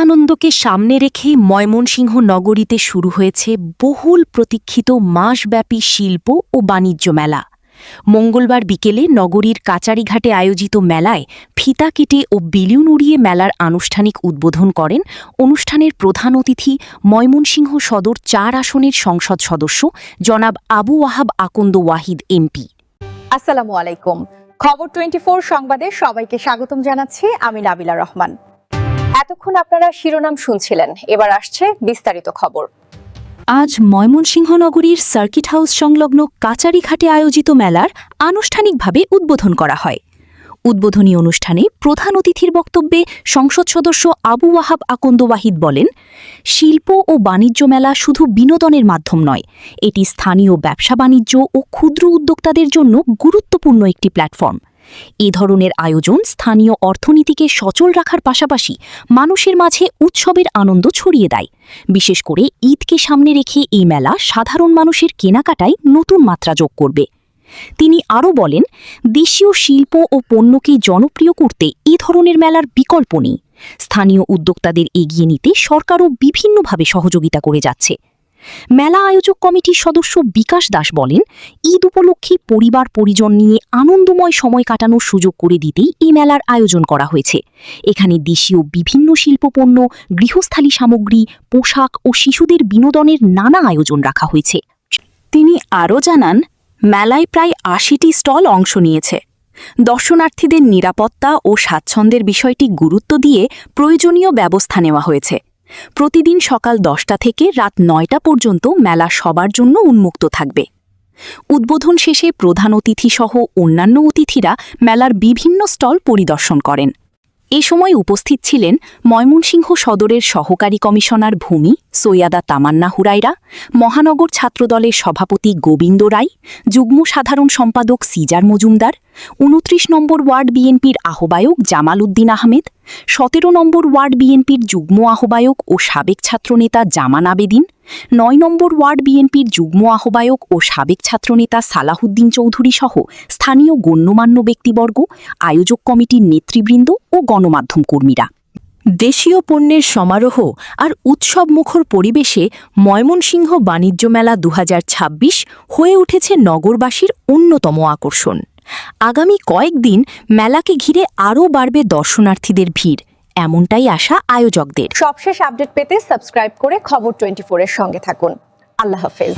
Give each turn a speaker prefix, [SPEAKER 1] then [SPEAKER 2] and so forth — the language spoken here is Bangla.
[SPEAKER 1] আনন্দকে সামনে রেখে ময়মনসিংহ নগরীতে শুরু হয়েছে বহুল প্রতীক্ষিত মাসব্যাপী শিল্প ও বাণিজ্য মেলা। মঙ্গলবার বিকেলে নগরীর কাচারিঘাটে আয়োজিত মেলায় ফিতা কেটে ও বেলুন উড়িয়ে মেলার আনুষ্ঠানিক উদ্বোধন করেন অনুষ্ঠানের প্রধান অতিথি ময়মনসিংহ সদর ৪ আসনের সংসদ সদস্য জনাব আবু ওয়াহাব আকন্দ ওয়াহিদ এমপি।
[SPEAKER 2] আসসালামু আলাইকুম। খবর 24 সংবাদে সবাইকে স্বাগতম জানাচ্ছি। আমি নাবিলা রহমান। এতক্ষণ আপনারা শিরোনাম শুনছিলেন, এবার আসছে বিস্তারিত খবর।
[SPEAKER 1] আজ ময়মনসিংহ নগরীর সার্কিট হাউস সংলগ্ন কাচারিঘাটে আয়োজিত মেলার আনুষ্ঠানিকভাবে উদ্বোধন করা হয়। উদ্বোধনী অনুষ্ঠানে প্রধান অতিথির বক্তব্যে সংসদ সদস্য আবু ওয়াহাব আকন্দ ওয়াহিদ বলেন, শিল্প ও বাণিজ্য মেলা শুধু বিনোদনের মাধ্যম নয়, এটি স্থানীয় ব্যবসা বাণিজ্য ও ক্ষুদ্র উদ্যোক্তাদের জন্য গুরুত্বপূর্ণ একটি প্ল্যাটফর্ম। এ ধরনের আয়োজন স্থানীয় অর্থনীতিকে সচল রাখার পাশাপাশি মানুষের মাঝে উৎসবের আনন্দ ছড়িয়ে দেয়। বিশেষ করে ঈদকে সামনে রেখে এই মেলা সাধারণ মানুষের কেনাকাটায় নতুন মাত্রা যোগ করবে। তিনি আরও বলেন, দেশীয় শিল্প ও পণ্যকে জনপ্রিয় করতে এ ধরনের মেলার বিকল্প নেই। স্থানীয় উদ্যোক্তাদের এগিয়ে নিতে সরকারও বিভিন্নভাবে সহযোগিতা করে যাচ্ছে। মেলা আয়োজক কমিটির সদস্য বিকাশ দাস বলেন, ঈদ উপলক্ষে পরিবার পরিজন নিয়ে আনন্দময় সময় কাটানোর সুযোগ করে দিতেই এই মেলার আয়োজন করা হয়েছে। এখানে দেশীয় বিভিন্ন শিল্পপণ্য, গৃহস্থালী সামগ্রী, পোশাক ও শিশুদের বিনোদনের নানা আয়োজন রাখা হয়েছে। তিনি আরও জানান, মেলায় প্রায় ৮০টি স্টল অংশ নিয়েছে। দর্শনার্থীদের নিরাপত্তা ও স্বাচ্ছন্দ্যের বিষয়টি গুরুত্ব দিয়ে প্রয়োজনীয় ব্যবস্থা নেওয়া হয়েছে। প্রতিদিন সকাল 10টা থেকে রাত 9টা পর্যন্ত মেলা সবার জন্য উন্মুক্ত থাকবে। উদ্বোধন শেষে প্রধান অতিথিসহ অন্যান্য অতিথিরা মেলার বিভিন্ন স্টল পরিদর্শন করেন। এ সময় উপস্থিত ছিলেন ময়মনসিংহ সদরের সহকারী কমিশনার ভূমি সৈয়দা তামান্না হুরাইরা, মহানগর ছাত্রদলের সভাপতি গোবিন্দ রায়, যুগ্ম সাধারণ সম্পাদক সিজার মজুমদার, ২৯ নম্বর ওয়ার্ড বিএনপির আহ্বায়ক জামাল উদ্দিন আহমেদ, ১৭ নম্বর ওয়ার্ড বিএনপির যুগ্ম আহ্বায়ক ও সাবেক ছাত্রনেতা জামান আবেদিন, ৯ নম্বর ওয়ার্ড বিএনপির যুগ্ম আহ্বায়ক ও সাবেক ছাত্রনেতা সালাহুদ্দিন চৌধুরী সহ স্থানীয় গণ্যমান্য ব্যক্তিবর্গ, আয়োজক কমিটির নেতৃবৃন্দ ও গণমাধ্যম কর্মীরা। দেশীয় পণ্যের সমারোহ আর উৎসবমুখর পরিবেশে ময়মনসিংহ বাণিজ্য মেলা ২০২৬ হয়ে উঠেছে নগরবাসীর অন্যতম আকর্ষণ। আগামী কয়েকদিন মেলাকে ঘিরে আরও বাড়বে দর্শনার্থীদের ভিড়, এমনটাই আশা আয়োজকদের।
[SPEAKER 2] সবশেষ আপডেট পেতে সাবস্ক্রাইব করে খবর 24 এর সঙ্গে থাকুন। আল্লাহ হাফেজ।